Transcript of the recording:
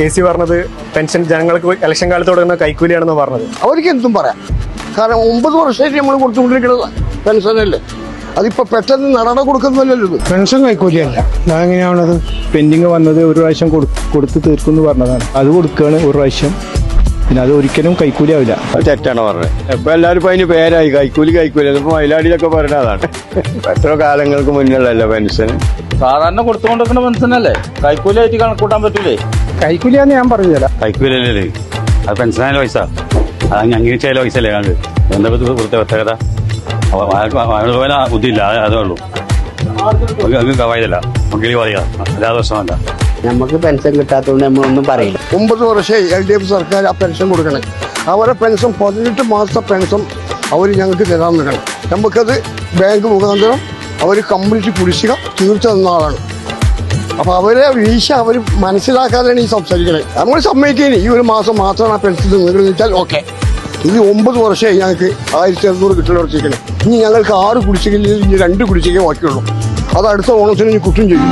KC പറഞ്ഞത് pension ജനങ്ങൾക്ക് election കാലത്ത് കൊടുക്കുന്ന കൈക്കൂലിയാണെന്ന് പറഞ്ഞത്. അവർക്ക് എന്തും പറയാം. കാരണം 9 വർഷമായിട്ട് നമ്മൾ കൊടുത്തുകൊണ്ടിരിക്കുന്നത് പെൻഷനല്ലേ. അതിപ്പോ പെട്ടെന്ന് കൊടുക്കുന്നല്ലോ. ഇത് പെൻഷൻ കൈക്കൂലിയല്ല. അതെങ്ങനെയാണത്? പെൻഡിങ് വന്നത് ഒരു പ്രാവശ്യം കൊടുത്ത് തീർക്കുമെന്ന് പറഞ്ഞതാണ്. അത് കൊടുക്കുകയാണ് ഒരു പ്രാവശ്യം. പിന്നെ അത് ഒരിക്കലും കൈക്കൂലി ആവില്ല. അത് തെറ്റാണ് പറഞ്ഞത്. ഇപ്പൊ എല്ലാവരും ഇപ്പൊ അതിന് പേരായി കൈക്കൂലി. ഇപ്പൊ മയിലാടിയിലൊക്കെ പറഞ്ഞതാണ്. എത്ര കാലങ്ങൾക്ക് മുന്നിലല്ലേ പെൻഷൻ സാധാരണ കൊടുത്തുകൊണ്ടിരിക്കുന്ന പെൻഷനല്ലേ, കൈക്കൂലി ആയിട്ട് കണക്കൂട്ടാൻ പറ്റൂലേ? കൈക്കൂലിയാന്ന് ഞാൻ പറഞ്ഞില്ല. കൈക്കൂലല്ലേ അത് പെൻഷനായാലും പൈസ, അത് അംഗീകരിച്ചായ പൈസ അല്ലേ കാണുന്നത്. എന്താ കൊടുത്ത പ്രത്യേകത? ബുദ്ധിയില്ല, അതേ ഉള്ളൂ. വൈകല്ല മക്കളി പറയാ, അല്ലാതെ പ്രശ്നമല്ല. നമുക്ക് പെൻഷൻ കിട്ടാത്തതുകൊണ്ട് നമ്മളൊന്നും പറയില്ല. 9 വർഷമായി LDF സർക്കാർ ആ പെൻഷൻ കൊടുക്കണേ. അവരെ പെൻഷൻ 18 മാസത്തെ പെൻഷൻ അവർ ഞങ്ങൾക്ക് തരാൻ നിൽക്കണം. നമുക്കത് ബാങ്ക് മുഖാന്തരം അവർ കംപ്ലീറ്റ് കുടിശ്ശിക തീർച്ച തന്ന ആളാണ്. അപ്പൊ അവരെ വീഴ്ച അവർ മനസ്സിലാക്കാതെയാണ് ഈ സംസാരിക്കണേ. നമ്മൾ സമ്മതിക്കേനി ഈ ഒരു മാസം മാത്രമാണ് ആ പെൻഷൻ നിങ്ങൾ വെച്ചാൽ ഓക്കെ. ഇത് 9 വർഷമായി ഞങ്ങൾക്ക് 1200 കിട്ടലുറച്ചിരിക്കണേ. ഇനി ഞങ്ങൾക്ക് 6 കുടിശ്ശികയിൽ ഇനി 2 കുടിശ്ശിക ബാക്കിയുള്ളൂ. അത് അടുത്ത ഓണത്തിന് ഇനി കുറ്റം ചെയ്യും.